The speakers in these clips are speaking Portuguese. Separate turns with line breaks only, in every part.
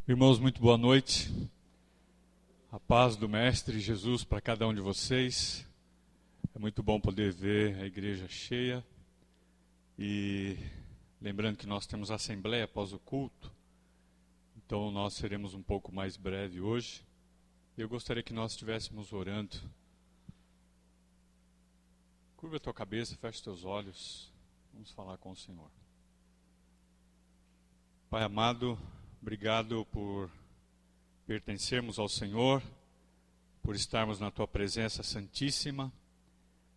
Irmãos, muito boa noite. A paz do Mestre Jesus para cada um de vocês. É muito bom poder ver a igreja cheia. E lembrando que nós temos assembleia após o culto, então nós seremos um pouco mais breve hoje. Eu gostaria que nós estivéssemos orando. Curva a tua cabeça, feche teus olhos. Vamos falar com o Senhor. Pai amado, obrigado por pertencermos ao Senhor, por estarmos na Tua presença santíssima.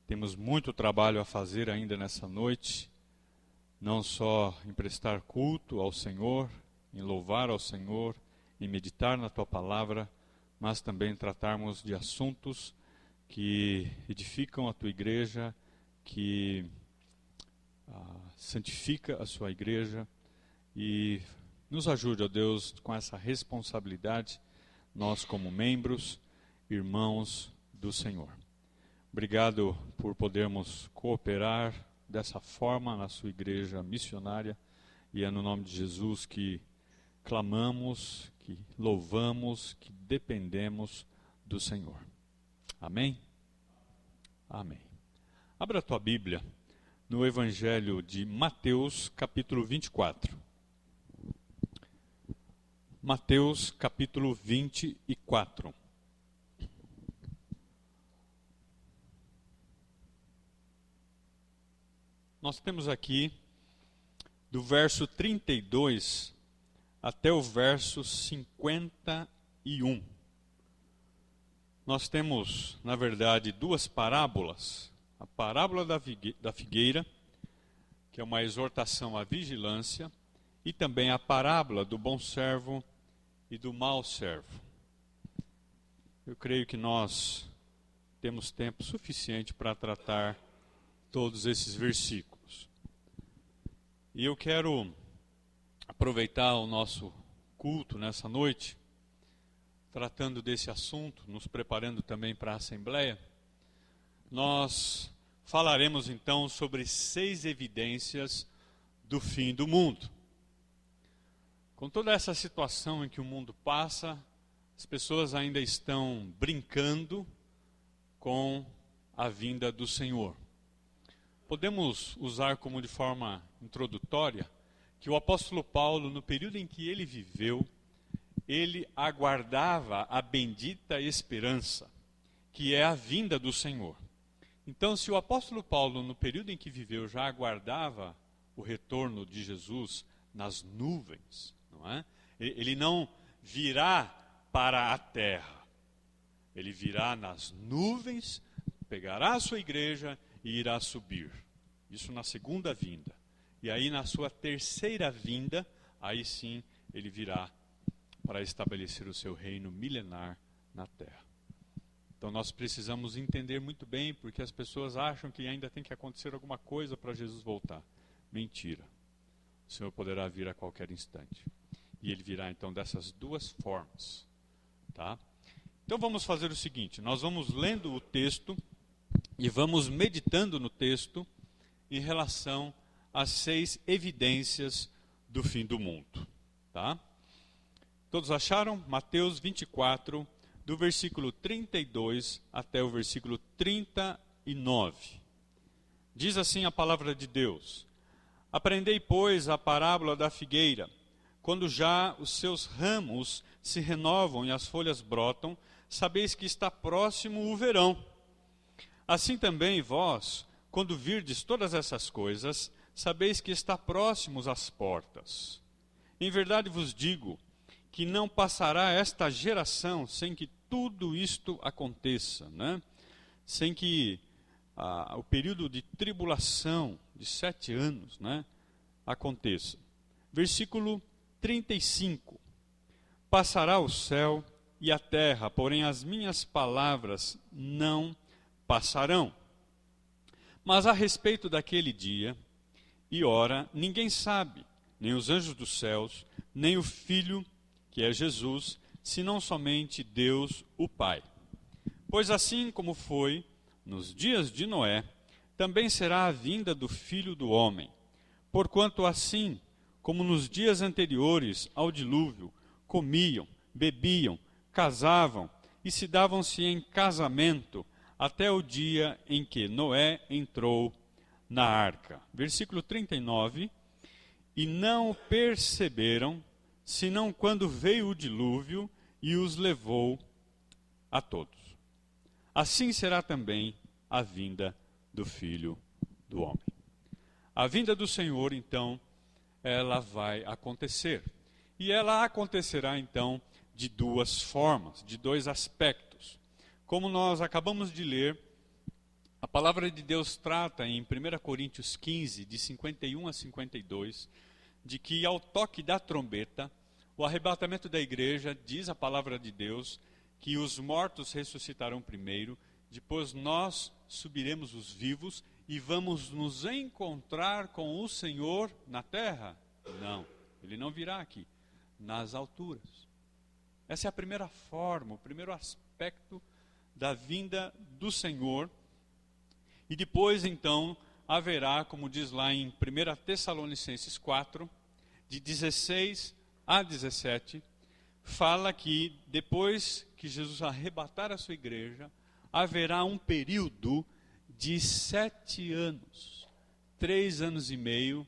Temos muito trabalho a fazer ainda nessa noite, não só em prestar culto ao Senhor, em louvar ao Senhor, em meditar na Tua palavra, mas também tratarmos de assuntos que edificam a Tua igreja, que santifica a Sua igreja. E nos ajude, ó Deus, com essa responsabilidade, nós como membros, irmãos do Senhor. Obrigado por podermos cooperar dessa forma na sua igreja missionária. E é no nome de Jesus que clamamos, que louvamos, que dependemos do Senhor. Amém? Amém. Abra a tua Bíblia no Evangelho de Mateus, capítulo 24. Mateus capítulo 24. Nós temos aqui do verso 32 até o verso 51. Nós temos, na verdade, duas parábolas. A parábola da figueira, que é uma exortação à vigilância, e também a parábola do bom servo e do mau servo. Eu creio que nós temos tempo suficiente para tratar todos esses versículos. E eu quero aproveitar o nosso culto nessa noite, tratando desse assunto, nos preparando também para a Assembleia. Nós falaremos então sobre 6 evidências do fim do mundo. Com toda essa situação em que o mundo passa, as pessoas ainda estão brincando com a vinda do Senhor. Podemos usar como de forma introdutória que o apóstolo Paulo, no período em que ele viveu, ele aguardava a bendita esperança, que é a vinda do Senhor. Então, se o apóstolo Paulo, no período em que viveu, já aguardava o retorno de Jesus nas nuvens, não é? Ele não virá para a terra, ele virá nas nuvens, pegará a sua igreja e irá subir. Isso na segunda vinda. E aí na sua terceira vinda, aí sim ele virá para estabelecer o seu reino milenar na terra. Então nós precisamos entender muito bem, porque as pessoas acham que ainda tem que acontecer alguma coisa para Jesus voltar. Mentira. O Senhor poderá vir a qualquer instante. E ele virá então dessas duas formas. Tá? Então vamos fazer o seguinte, nós vamos lendo o texto e vamos meditando no texto em relação às 6 evidências do fim do mundo. Tá? Todos acharam? Mateus 24, do versículo 32 até o versículo 39. Diz assim a palavra de Deus: Aprendei, pois, a parábola da figueira. Quando já os seus ramos se renovam e as folhas brotam, sabeis que está próximo o verão. Assim também vós, quando virdes todas essas coisas, sabeis que está próximos às portas. Em verdade vos digo que não passará esta geração sem que tudo isto aconteça, né? Sem que o período de tribulação de 7 anos, né, aconteça. Versículo 35. Passará o céu e a terra, porém as minhas palavras não passarão. Mas a respeito daquele dia e hora, ninguém sabe, nem os anjos dos céus, nem o Filho, que é Jesus, senão somente Deus, o Pai. Pois assim como foi nos dias de Noé, também será a vinda do Filho do Homem. Porquanto assim, como nos dias anteriores ao dilúvio, comiam, bebiam, casavam e se davam-se em casamento até o dia em que Noé entrou na arca. Versículo 39. E não o perceberam, senão quando veio o dilúvio e os levou a todos. Assim será também a vinda do Filho do Homem. A vinda do Senhor, então, ela vai acontecer. E ela acontecerá, então, de duas formas, de dois aspectos. Como nós acabamos de ler, a palavra de Deus trata em 1 Coríntios 15, de 51 a 52, de que ao toque da trombeta, o arrebatamento da igreja, diz a palavra de Deus, que os mortos ressuscitarão primeiro, depois nós subiremos os vivos e vamos nos encontrar com o Senhor na terra? Não, ele não virá aqui, nas alturas. Essa é a primeira forma, o primeiro aspecto da vinda do Senhor. E depois, então, haverá, como diz lá em 1 Tessalonicenses 4, de 16 a 17, fala que depois que Jesus arrebatar a sua igreja, haverá um período de 7 anos, 3 anos e meio,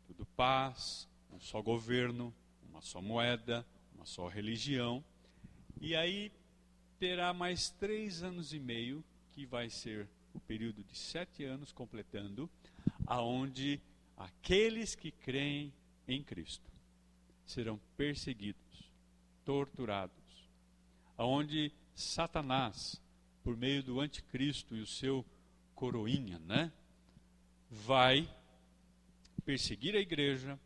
tudo paz, um só governo, uma só moeda, uma só religião, e aí terá mais 3 anos e meio, que vai ser o período de 7 anos completando, aonde aqueles que creem em Cristo serão perseguidos, torturados, aonde Satanás, por meio do anticristo e o seu coroinha, vai perseguir a igreja,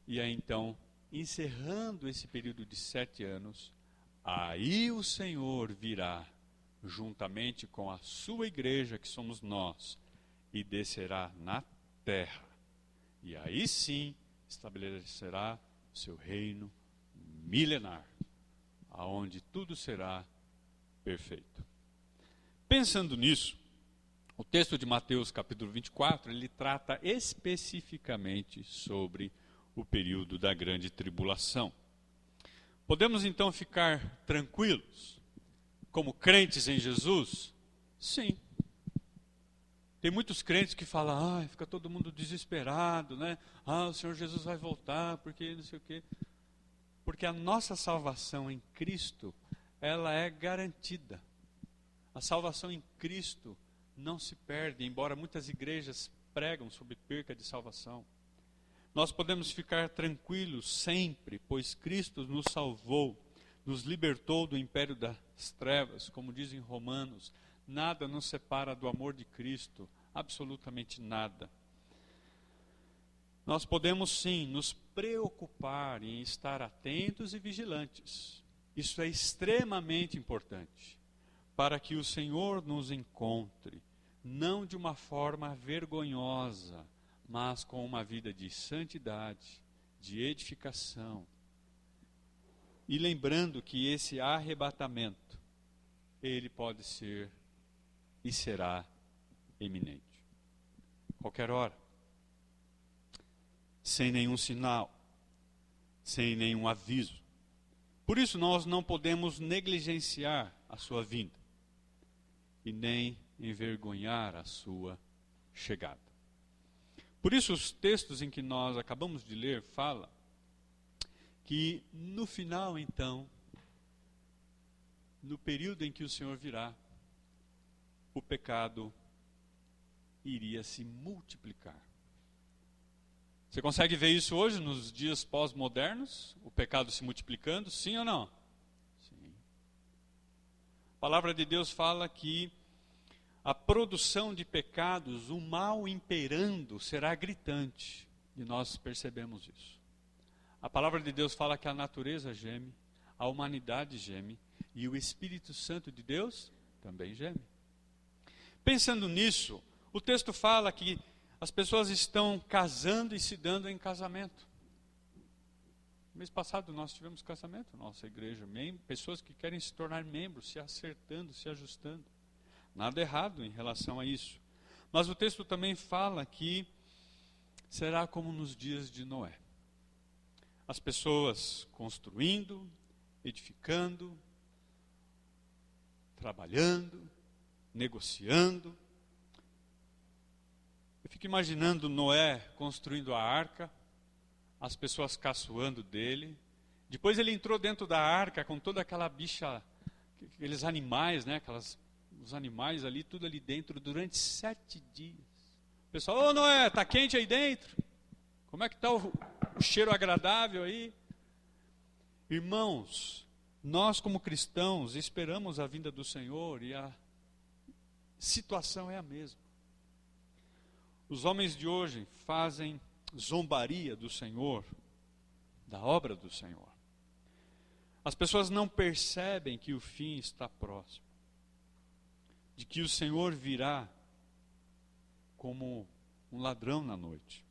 e aí então, encerrando esse período de 7 anos, aí o Senhor virá, juntamente com a sua igreja, que somos nós, e descerá na terra. E aí sim, estabelecerá o seu reino milenar, aonde tudo será perfeito. Pensando nisso, o texto de Mateus capítulo 24, ele trata especificamente sobre o período da grande tribulação. Podemos então ficar tranquilos, como crentes em Jesus? Sim. Tem muitos crentes que falam, fica todo mundo desesperado, o Senhor Jesus vai voltar, porque não sei o quê. Porque a nossa salvação em Cristo, ela é garantida. A salvação em Cristo não se perde, embora muitas igrejas pregam sobre perca de salvação. Nós podemos ficar tranquilos sempre, pois Cristo nos salvou, nos libertou do império das trevas, como diz em Romanos. Nada nos separa do amor de Cristo, absolutamente nada. Nós podemos sim nos preocupar em estar atentos e vigilantes. Isso é extremamente importante, para que o Senhor nos encontre, não de uma forma vergonhosa, mas com uma vida de santidade, de edificação. E lembrando que esse arrebatamento, ele pode ser e será iminente. Qualquer hora. Sem nenhum sinal. Sem nenhum aviso. Por isso nós não podemos negligenciar a sua vinda. E nem envergonhar a sua chegada. Por isso os textos em que nós acabamos de ler falam que no final então, no período em que o Senhor virá, o pecado iria se multiplicar. Você consegue ver isso hoje, nos dias pós-modernos? O pecado se multiplicando, sim ou não? Sim. A palavra de Deus fala que a produção de pecados, o mal imperando, será gritante. E nós percebemos isso. A palavra de Deus fala que a natureza geme, a humanidade geme, e o Espírito Santo de Deus também geme. Pensando nisso, o texto fala que as pessoas estão casando e se dando em casamento. No mês passado nós tivemos casamento na nossa igreja, pessoas que querem se tornar membros, se acertando, se ajustando. Nada errado em relação a isso. Mas o texto também fala que será como nos dias de Noé. as pessoas construindo, edificando, trabalhando, negociando. Eu fico imaginando Noé construindo a arca, as pessoas caçoando dele. Depois ele entrou dentro da arca com toda aquela bicha, aqueles animais, né? Os animais ali, tudo ali dentro, durante 7 dias. O pessoal, ô Noé, tá quente aí dentro? Como é que está o cheiro agradável aí? Irmãos, nós como cristãos esperamos a vinda do Senhor e a situação é a mesma. Os homens de hoje fazem zombaria do Senhor, da obra do Senhor. As pessoas não percebem que o fim está próximo, de que o Senhor virá como um ladrão na noite.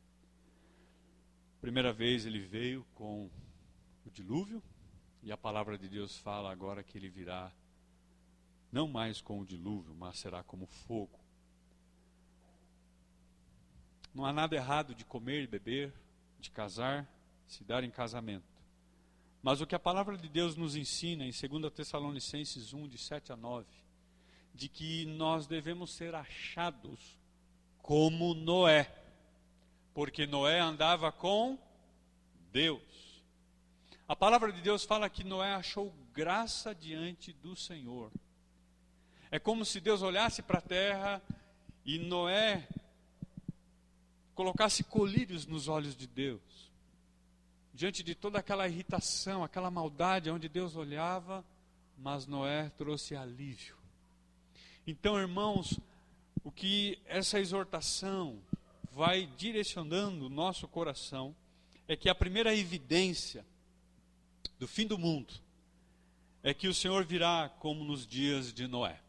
Primeira vez ele veio com o dilúvio, e a palavra de Deus fala agora que ele virá não mais com o dilúvio, mas será como fogo. Não há nada errado de comer e beber, de casar, se dar em casamento. Mas o que a palavra de Deus nos ensina em 2 Tessalonicenses 1, de 7 a 9, de que nós devemos ser achados como Noé, porque Noé andava com Deus. A palavra de Deus fala que Noé achou graça diante do Senhor. É como se Deus olhasse para a terra e Noé colocasse colírios nos olhos de Deus. Diante de toda aquela irritação, aquela maldade, onde Deus olhava, mas Noé trouxe alívio. Então, irmãos, o que essa exortação vai direcionando o nosso coração é que a primeira evidência do fim do mundo é que o Senhor virá como nos dias de Noé.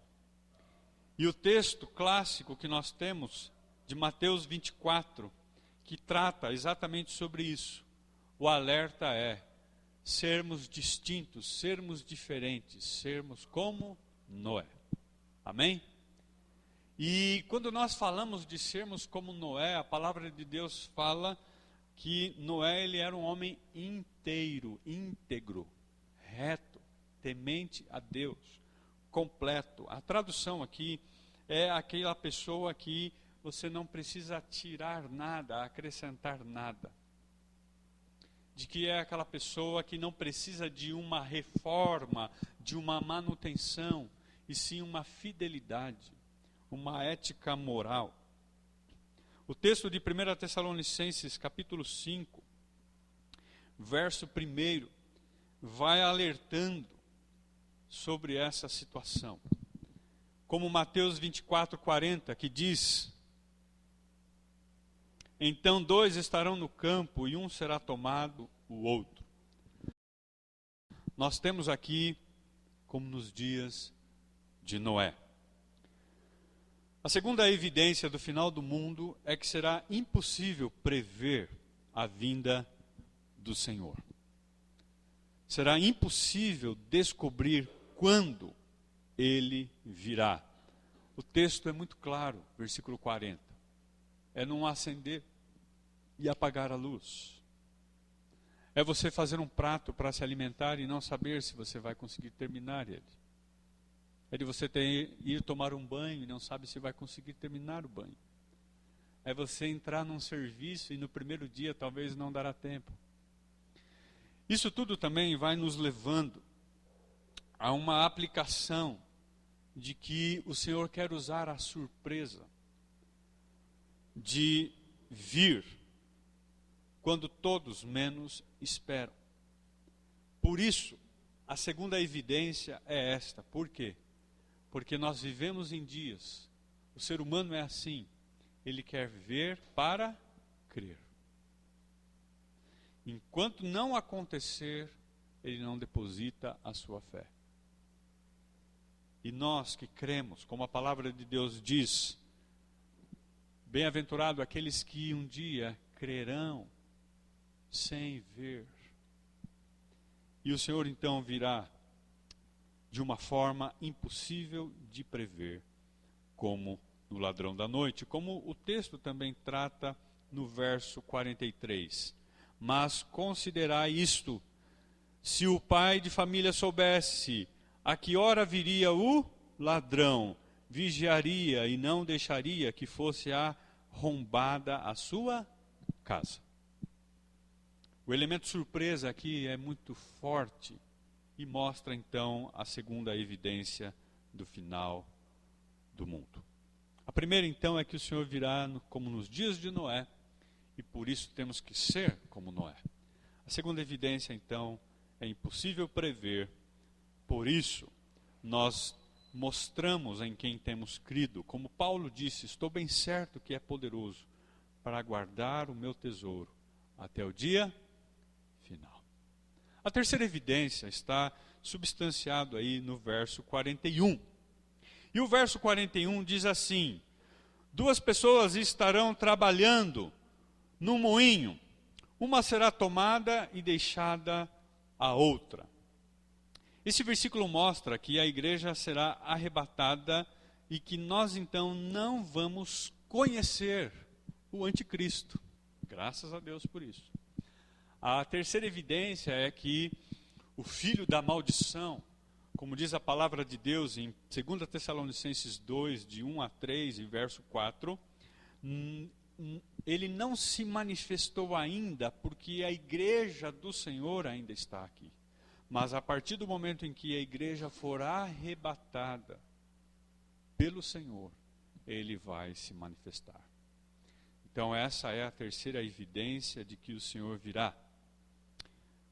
E o texto clássico que nós temos de Mateus 24, que trata exatamente sobre isso. O alerta é sermos distintos, sermos diferentes, sermos como Noé. Amém? E quando nós falamos de sermos como Noé, a palavra de Deus fala que Noé ele era um homem inteiro, íntegro, reto, temente a Deus, completo. A tradução aqui é aquela pessoa que você não precisa tirar nada, acrescentar nada. De que é aquela pessoa que não precisa de uma reforma, de uma manutenção, e sim uma fidelidade, uma ética moral. O texto de 1 Tessalonicenses, capítulo 5, verso 1, vai alertando sobre essa situação. Como Mateus 24, 40, que diz: então 2 estarão no campo e um será tomado o outro. Nós temos aqui, como nos dias de Noé. A segunda evidência do final do mundo é que será impossível prever a vinda do Senhor. Será impossível descobrir quando ele virá. O texto é muito claro, versículo 40. É não acender e apagar a luz. É você fazer um prato para se alimentar e não saber se você vai conseguir terminar ele. É de você ir tomar um banho e não sabe se vai conseguir terminar o banho. É você entrar num serviço e no primeiro dia talvez não dará tempo. Isso tudo também vai nos levando a uma aplicação de que o Senhor quer usar a surpresa de vir quando todos menos esperam. Por isso, a segunda evidência é esta. Por quê? Porque nós vivemos em dias, o ser humano é assim, ele quer ver para crer. Enquanto não acontecer, ele não deposita a sua fé. E nós que cremos, como a palavra de Deus diz, bem-aventurado aqueles que um dia crerão sem ver. E o Senhor então virá de uma forma impossível de prever, como no ladrão da noite, como o texto também trata no verso 43. Mas considerai isto: se o pai de família soubesse a que hora viria o ladrão, vigiaria e não deixaria que fosse arrombada a sua casa. O elemento surpresa aqui é muito forte e mostra então a segunda evidência do final do mundo. A primeira então é que o Senhor virá como nos dias de Noé, e por isso temos que ser como Noé. A segunda evidência então é impossível prever, por isso nós mostramos em quem temos crido. Como Paulo disse, estou bem certo que é poderoso para guardar o meu tesouro até o dia final. A terceira evidência está substanciado aí no verso 41. E o verso 41 diz assim: duas pessoas estarão trabalhando no moinho, uma será tomada e deixada a outra. Esse versículo mostra que a igreja será arrebatada e que nós então não vamos conhecer o anticristo. Graças a Deus por isso. A terceira evidência é que o filho da maldição, como diz a palavra de Deus em 2 Tessalonicenses 2, de 1 a 3 e verso 4, ele não se manifestou ainda porque a igreja do Senhor ainda está aqui. Mas a partir do momento em que a igreja for arrebatada pelo Senhor, ele vai se manifestar. Então essa é a terceira evidência de que o Senhor virá.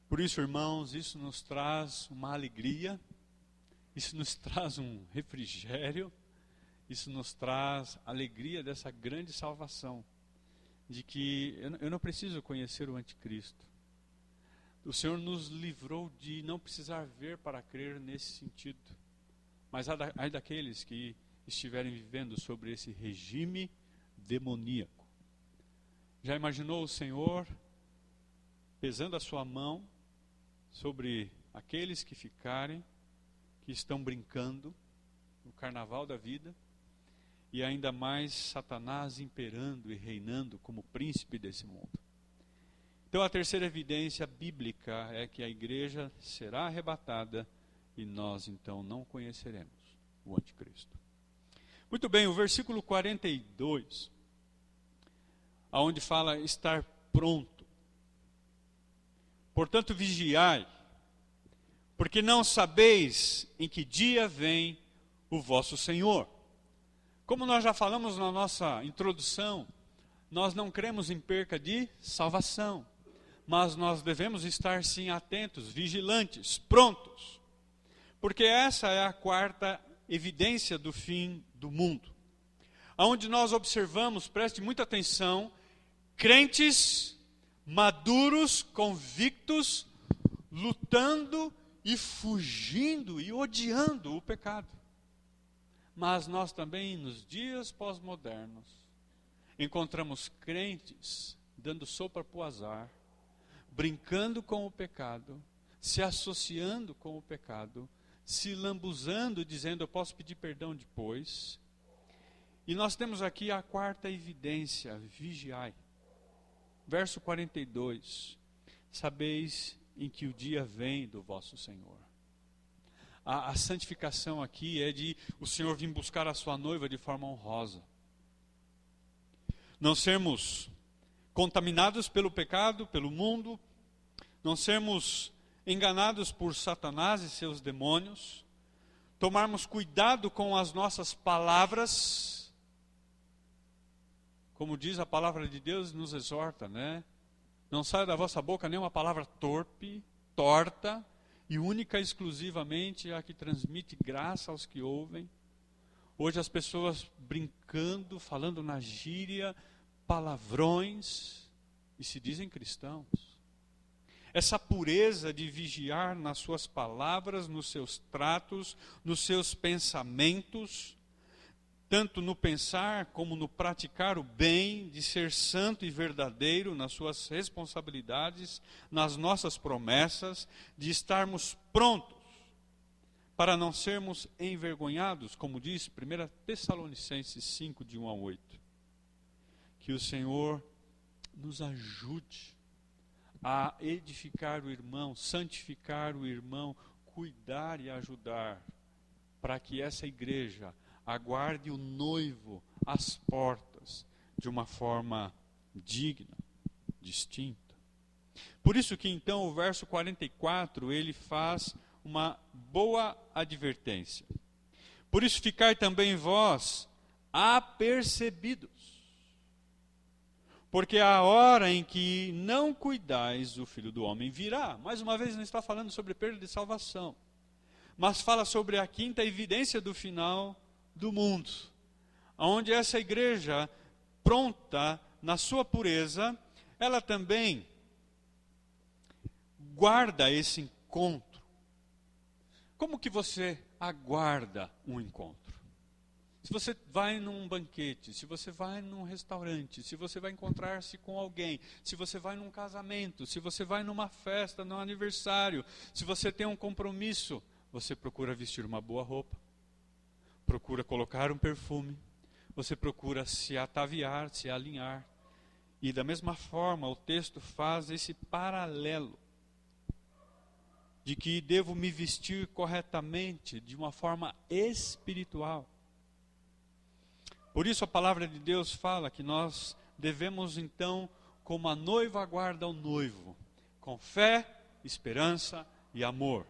Por isso, irmãos, isso nos traz uma alegria, isso nos traz um refrigério, isso nos traz alegria dessa grande salvação, de que eu não preciso conhecer o anticristo. O Senhor nos livrou de não precisar ver para crer nesse sentido. Mas ai daqueles que estiverem vivendo sobre esse regime demoníaco. Já imaginou o Senhor pesando a sua mão sobre aqueles que ficarem, que estão brincando no carnaval da vida, e ainda mais Satanás imperando e reinando como príncipe desse mundo? Então a terceira evidência bíblica é que a igreja será arrebatada e nós então não conheceremos o anticristo. Muito bem, o versículo 42, aonde fala estar pronto. Portanto, vigiai, porque não sabeis em que dia vem o vosso Senhor. Como nós já falamos na nossa introdução, nós não cremos em perca de salvação, mas nós devemos estar sim atentos, vigilantes, prontos, porque essa é a quarta evidência do fim do mundo, aonde nós observamos, preste muita atenção, crentes maduros, convictos, lutando e fugindo e odiando o pecado. Mas nós também, nos dias pós-modernos, encontramos crentes dando sopa para o azar, brincando com o pecado, se associando com o pecado, se lambuzando, dizendo, eu posso pedir perdão depois. E nós temos aqui a quarta evidência, vigiai. Verso 42, sabeis em que o dia vem do vosso Senhor. A santificação aqui é de o Senhor vir buscar a sua noiva de forma honrosa. Não sermos contaminados pelo pecado, pelo mundo, não sermos enganados por Satanás e seus demônios, tomarmos cuidado com as nossas palavras. Como diz a palavra de Deus, nos exorta, né? Não saia da vossa boca nenhuma palavra torpe, torta, e única e exclusivamente a que transmite graça aos que ouvem. Hoje as pessoas brincando, falando na gíria, palavrões, e se dizem cristãos. Essa pureza de vigiar nas suas palavras, nos seus tratos, nos seus pensamentos, tanto no pensar como no praticar o bem, de ser santo e verdadeiro nas suas responsabilidades, nas nossas promessas, de estarmos prontos para não sermos envergonhados, como diz 1 Tessalonicenses 5, de 1 a 8. Que o Senhor nos ajude a edificar o irmão, santificar o irmão, cuidar e ajudar, para que essa igreja aguarde o noivo às portas de uma forma digna, distinta. Por isso que então o verso 44, ele faz uma boa advertência. Por isso ficai também vós apercebidos, porque a hora em que não cuidais, o Filho do Homem virá. Mais uma vez, não está falando sobre perda de salvação, mas fala sobre a quinta evidência do final do mundo, onde essa igreja, pronta na sua pureza, ela também guarda esse encontro. Como que você aguarda um encontro? Se você vai num banquete, se você vai num restaurante, se você vai encontrar-se com alguém, se você vai num casamento, se você vai numa festa, num aniversário, se você tem um compromisso, você procura vestir uma boa roupa, procura colocar um perfume, você procura se ataviar, se alinhar. E da mesma forma, o texto faz esse paralelo de que devo me vestir corretamente, de uma forma espiritual. Por isso a palavra de Deus fala que nós devemos então, como a noiva aguarda o noivo, com fé, esperança e amor.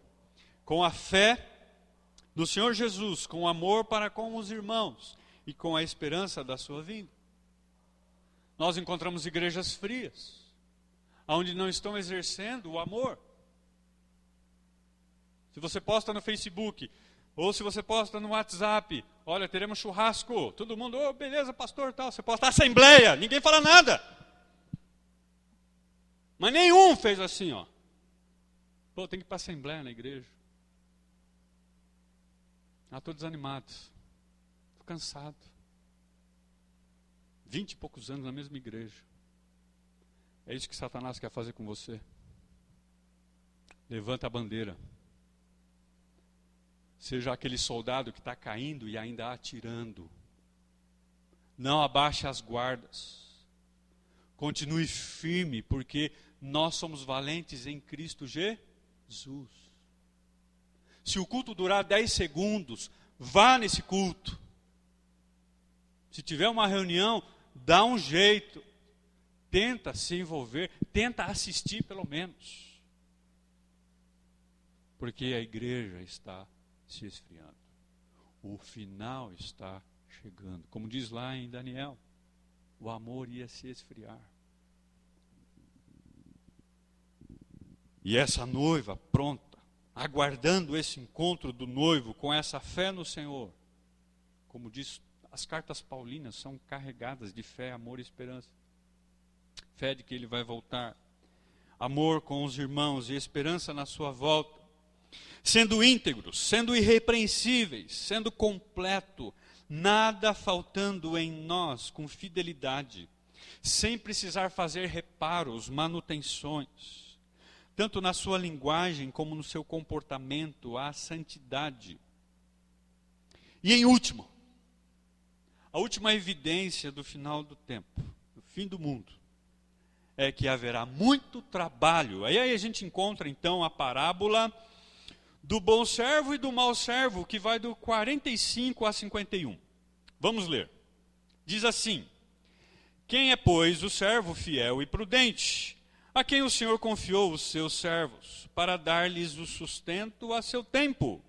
Com a fé do Senhor Jesus, com amor para com os irmãos e com a esperança da sua vinda. Nós encontramos igrejas frias, onde não estão exercendo o amor. Se você posta no Facebook, ou se você posta no WhatsApp, olha, teremos churrasco, todo mundo, oh, beleza, pastor, tal. Você posta assembleia, ninguém fala nada. Mas nenhum fez assim, ó. Pô, tem que ir para a assembleia na igreja. Ah, estou desanimado, estou cansado. 20 e poucos anos na mesma igreja. É isso que Satanás quer fazer com você. Levanta a bandeira. Seja aquele soldado que está caindo e ainda atirando. Não abaixe as guardas. Continue firme, porque nós somos valentes em Cristo Jesus. Se o culto durar 10 segundos, vá nesse culto. Se tiver uma reunião, dá um jeito. Tenta se envolver, tenta assistir pelo menos. Porque a igreja está se esfriando. O final está chegando. Como diz lá em Daniel, o amor ia se esfriar. E essa noiva pronta, aguardando esse encontro do noivo com essa fé no Senhor. Como diz, as cartas paulinas são carregadas de fé, amor e esperança. Fé de que ele vai voltar. Amor com os irmãos e esperança na sua volta. Sendo íntegros, sendo irrepreensíveis, sendo completo, nada faltando em nós com fidelidade, sem precisar fazer reparos, manutenções, tanto na sua linguagem como no seu comportamento, a santidade. E em último, a última evidência do final do tempo, do fim do mundo, é que haverá muito trabalho. Aí a gente encontra então a parábola do bom servo e do mau servo, que vai do 45 a 51. Vamos ler. Diz assim: quem é, pois, o servo fiel e prudente, a quem o Senhor confiou os seus servos, para dar-lhes o sustento a seu tempo?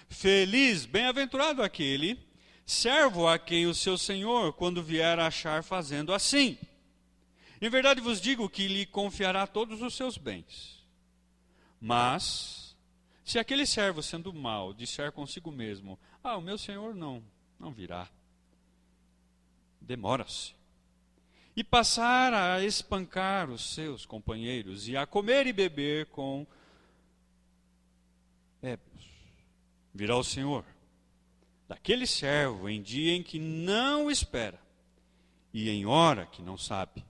Feliz, bem-aventurado aquele servo a quem o seu Senhor, quando vier a achar fazendo assim. Em verdade vos digo que lhe confiará todos os seus bens. Mas se aquele servo, sendo mau, disser consigo mesmo: o meu Senhor não virá, demora-se, e passar a espancar os seus companheiros, e a comer e beber com ébrios, virá o Senhor daquele servo em dia em que não espera, e em hora que não sabe,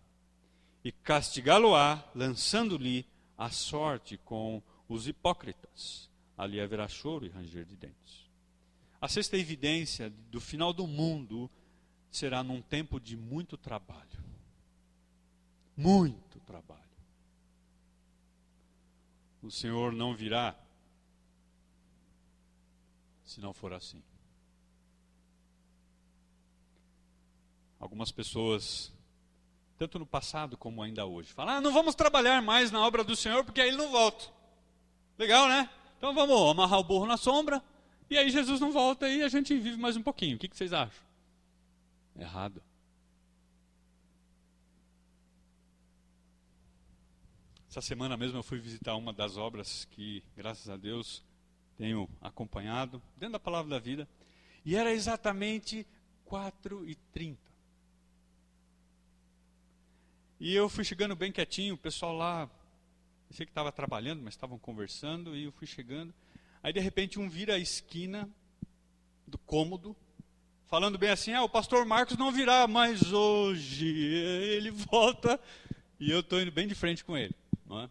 e castigá-lo-á, lançando-lhe a sorte com os hipócritas. Ali haverá choro e ranger de dentes. A sexta evidência do final do mundo será num tempo de muito trabalho. Muito trabalho. o Senhor não virá se não for assim. Algumas pessoas, tanto no passado como ainda hoje, falam: não vamos trabalhar mais na obra do Senhor porque aí ele não volta. Legal, né? Então vamos amarrar o burro na sombra e aí Jesus não volta e a gente vive mais um pouquinho. O que vocês acham? Errado. Essa semana mesmo eu fui visitar uma das obras que, graças a Deus, tenho acompanhado, dentro da Palavra da Vida, e era exatamente 4h30. E eu fui chegando bem quietinho, o pessoal lá, pensei que estava trabalhando, mas estavam conversando, e eu fui chegando. Aí de repente um vira a esquina do cômodo, falando bem assim: o pastor Marcos não virá mais hoje, ele volta, e eu estou indo bem de frente com ele. Não é?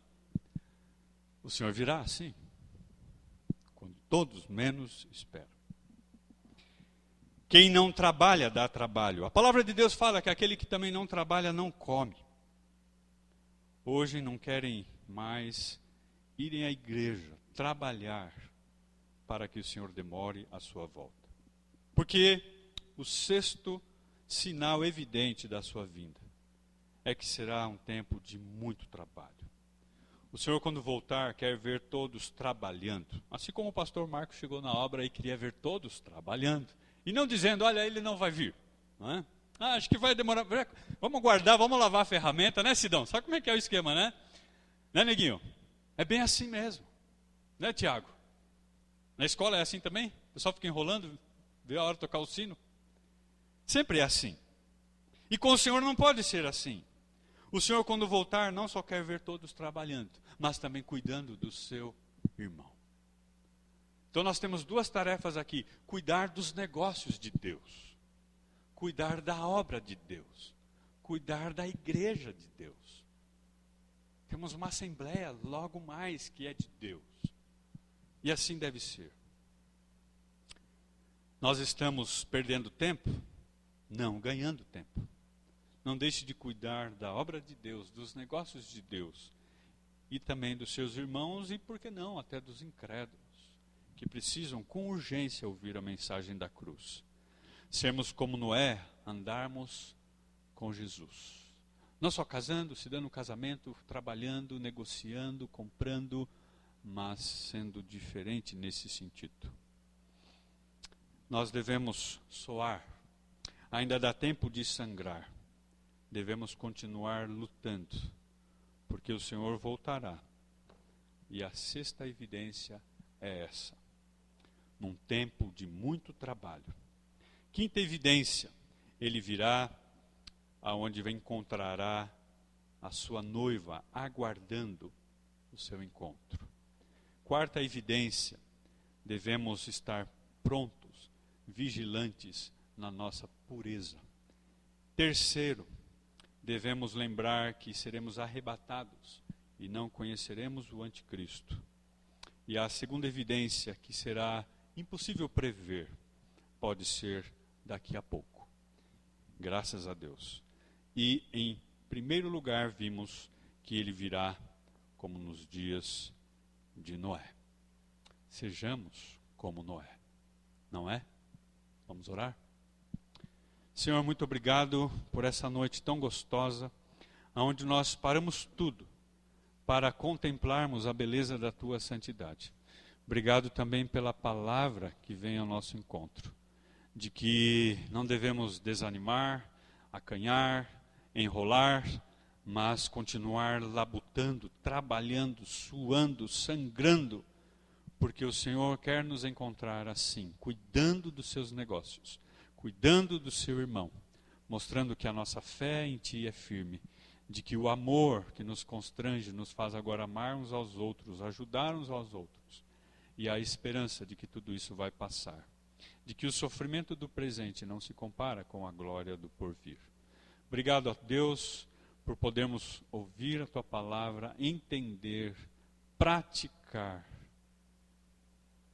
O Senhor virá, sim, quando todos menos esperam. Quem não trabalha, dá trabalho. A palavra de Deus fala que aquele que também não trabalha, não come. Hoje não querem mais irem à igreja, trabalhar, para que o Senhor demore a sua volta. Porque o sexto sinal evidente da sua vinda é que será um tempo de muito trabalho. O Senhor, quando voltar, quer ver todos trabalhando. Assim como o pastor Marcos chegou na obra e queria ver todos trabalhando. E não dizendo: olha, ele não vai vir. Não é? Acho que vai demorar. Vamos guardar, vamos lavar a ferramenta, né, Sidão? Sabe como é que é o esquema, né? Né, neguinho? É bem assim mesmo. Né, Tiago? Na escola é assim também? O pessoal fica enrolando, vê a hora de tocar o sino. Sempre é assim. E com o Senhor não pode ser assim. O Senhor, quando voltar, não só quer ver todos trabalhando, mas também cuidando do seu irmão. Então nós temos duas tarefas aqui: cuidar dos negócios de Deus, cuidar da obra de Deus, cuidar da igreja de Deus. Temos uma assembleia logo mais que é de Deus. E assim deve ser. Nós estamos perdendo tempo? Não, ganhando tempo. Não deixe de cuidar da obra de Deus, dos negócios de Deus, e também dos seus irmãos e, por que não, até dos incrédulos, que precisam com urgência ouvir a mensagem da cruz. Sermos como Noé, andarmos com Jesus. Não só casando, se dando um casamento, trabalhando, negociando, comprando, mas sendo diferente nesse sentido. Nós devemos soar. Ainda dá tempo de sangrar. Devemos continuar lutando, porque o Senhor voltará. E a sexta evidência é essa: num tempo de muito trabalho. Quinta evidência: ele virá aonde encontrará a sua noiva aguardando o seu encontro. Quarta evidência: devemos estar prontos, vigilantes na nossa pureza. Terceiro, devemos lembrar que seremos arrebatados e não conheceremos o anticristo. E a segunda evidência, que será impossível prever, pode ser daqui a pouco. Graças a Deus. E em primeiro lugar vimos que ele virá como nos dias de Noé. Sejamos como Noé, não é? Vamos orar? Senhor, muito obrigado por essa noite tão gostosa, onde nós paramos tudo para contemplarmos a beleza da Tua santidade. Obrigado também pela palavra que vem ao nosso encontro, de que não devemos desanimar, acanhar, enrolar, mas continuar labutando, trabalhando, suando, sangrando, porque o Senhor quer nos encontrar assim, cuidando dos seus negócios, cuidando do seu irmão, mostrando que a nossa fé em Ti é firme, de que o amor que nos constrange nos faz agora amar uns aos outros, ajudar uns aos outros, e a esperança de que tudo isso vai passar, de que o sofrimento do presente não se compara com a glória do porvir. Obrigado a Deus por podermos ouvir a Tua palavra, entender, praticar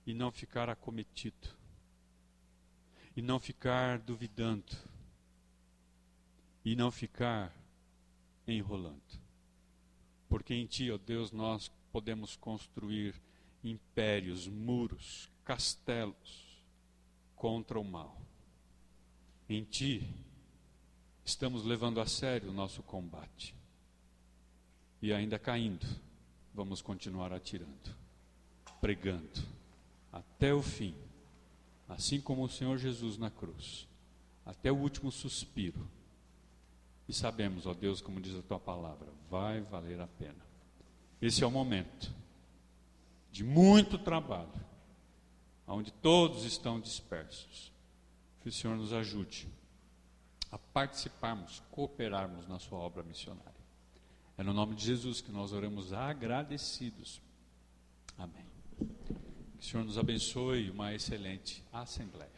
e não ficar acometido. E não ficar duvidando. E não ficar enrolando. Porque em Ti, ó Deus, nós podemos construir impérios, muros, castelos contra o mal. Em Ti, estamos levando a sério o nosso combate. E ainda caindo, vamos continuar atirando, pregando, até o fim, assim como o Senhor Jesus na cruz, até o último suspiro. E sabemos, ó Deus, como diz a Tua palavra, vai valer a pena. Esse é o momento de muito trabalho, onde todos estão dispersos. Que o Senhor nos ajude a participarmos, cooperarmos na Sua obra missionária. É no nome de Jesus que nós oramos agradecidos. Amém. Que o Senhor nos abençoe, uma excelente assembleia.